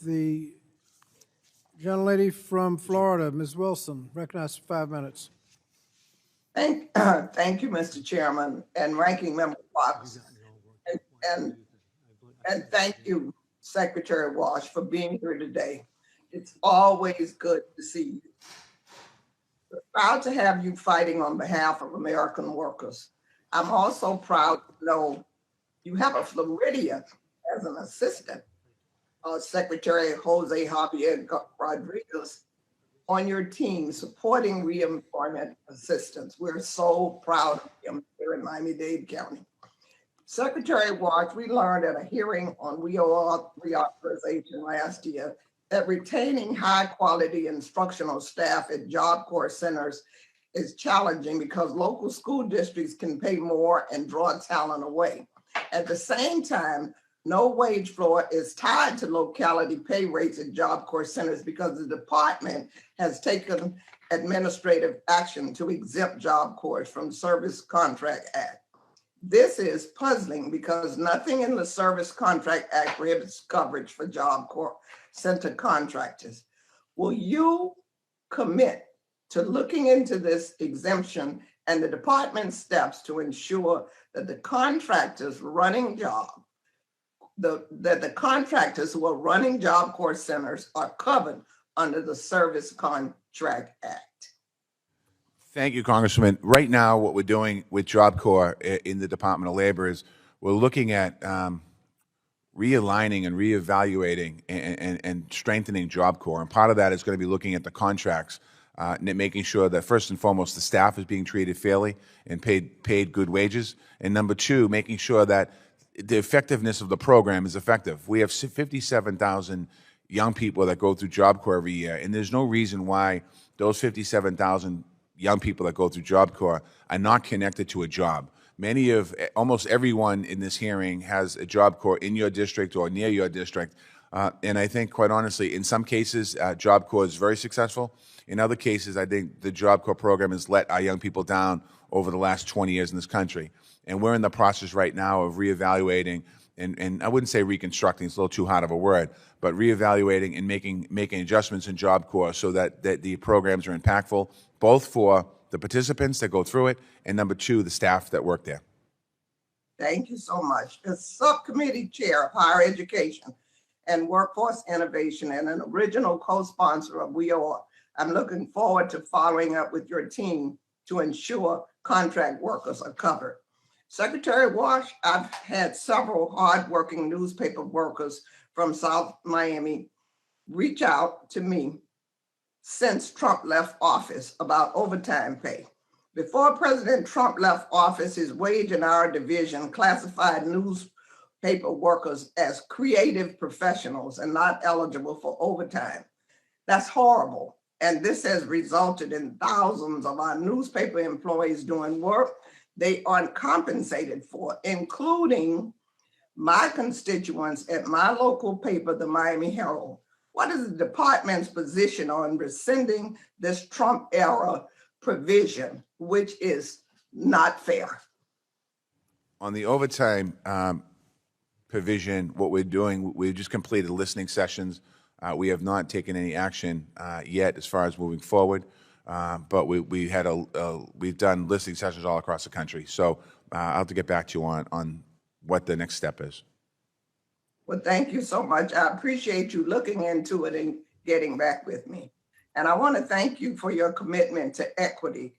The gentlelady from Florida, Ms. Wilson, recognized for 5 minutes. Thank you, Mr. Chairman and Ranking Member Fox. And thank you, Secretary Walsh, for being here today. It's always good to see you. We're proud to have you fighting on behalf of American workers. I'm also proud to know you have a Floridian as an assistant, Secretary Jose Javier Rodriguez, on your team supporting reemployment assistance. We're so proud of him here in Miami-Dade County. Secretary Walsh, we learned at a hearing on reauthorization last year that retaining high-quality instructional staff at Job Corps centers is challenging because local school districts can pay more and draw talent away. At the same time, no wage floor is tied to locality pay rates at Job Corps centers because the department has taken administrative action to exempt Job Corps from Service Contract Act. This is puzzling because nothing in the Service Contract Act prohibits coverage for Job Corps center contractors. Will you commit to looking into this exemption and the department's steps to ensure that the contractors running that the contractors who are running Job Corps centers are covered under the Service Contract Act? Thank you, Congressman. Right now, what we're doing with Job Corps in the Department of Labor is we're looking at realigning and reevaluating and strengthening Job Corps. And part of that is going to be looking at the contracts, and making sure that first and foremost the staff is being treated fairly and paid good wages. And number two, making sure that the effectiveness of the program is effective. We have 57,000 young people that go through Job Corps every year, and there's no reason why those 57,000 young people that go through Job Corps are not connected to a job. Almost everyone in this hearing has a Job Corps in your district or near your district. And I think, quite honestly, in some cases, Job Corps is very successful. In other cases, I think the Job Corps program has let our young people down over the last 20 years in this country. And we're in the process right now of reevaluating, and I wouldn't say reconstructing, it's a little too hard of a word, but reevaluating and making adjustments in Job Corps so that the programs are impactful, both for the participants that go through it, and number two, the staff that work there. Thank you so much. As Subcommittee Chair of Higher Education and Workforce Innovation and an original co-sponsor of WeOR, I'm looking forward to following up with your team to ensure contract workers are covered. Secretary Walsh, I've had several hardworking newspaper workers from South Miami reach out to me since Trump left office about overtime pay. Before President Trump left office, his wage and hour division classified newspaper workers as creative professionals and not eligible for overtime. That's horrible. And this has resulted in thousands of our newspaper employees doing work they aren't compensated for, including my constituents at my local paper, the Miami Herald. What is the department's position on rescinding this Trump era provision, which is not fair? On the overtime provision, what we're doing, we've just completed listening sessions. We have not taken any action yet as far as moving forward, but we've done listening sessions all across the country. So I'll have to get back to you on what the next step is. Well, thank you so much. I appreciate you looking into it and getting back with me. And I want to thank you for your commitment to equity.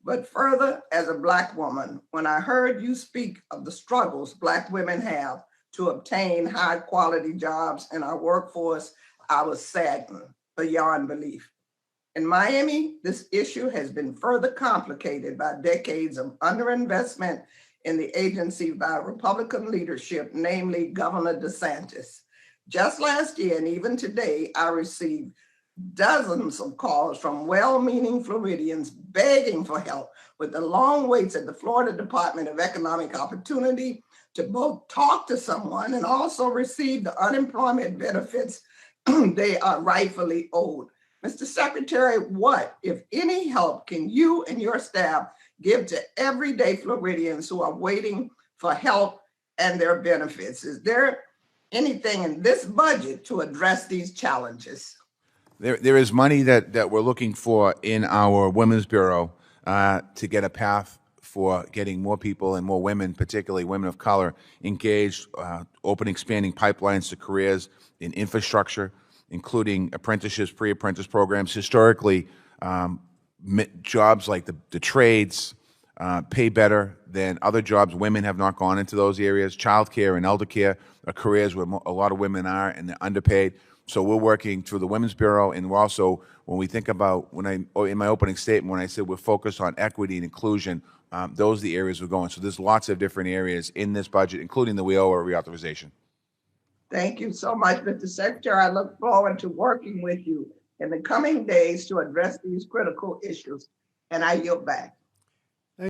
But further, as a Black woman, when I heard you speak of the struggles Black women have to obtain high quality jobs in our workforce, I was saddened beyond belief. In Miami, this issue has been further complicated by decades of underinvestment in the agency by Republican leadership, namely Governor DeSantis. Just last year and even today, I received dozens of calls from well-meaning Floridians begging for help with the long waits at the Florida Department of Economic Opportunity to both talk to someone and also receive the unemployment benefits they are rightfully owed. Mr. Secretary, what, if any, help can you and your staff give to everyday Floridians who are waiting for help and their benefits? Is there anything in this budget to address these challenges? There is money that we're looking for in our Women's Bureau to get a path for getting more people and more women, particularly women of color, engaged, open expanding pipelines to careers in infrastructure, including apprenticeships, pre-apprentice programs. Historically, jobs like the trades pay better than other jobs. Women have not gone into those areas. Childcare and elder care are careers where a lot of women are, and they're underpaid. So we're working through the Women's Bureau, and we're also, when we think about, in my opening statement, when I said we're focused on equity and inclusion, those are the areas we're going. So there's lots of different areas in this budget, including the WIOA reauthorization. Thank you so much, Mr. Secretary. I look forward to working with you in the coming days to address these critical issues. And I yield back.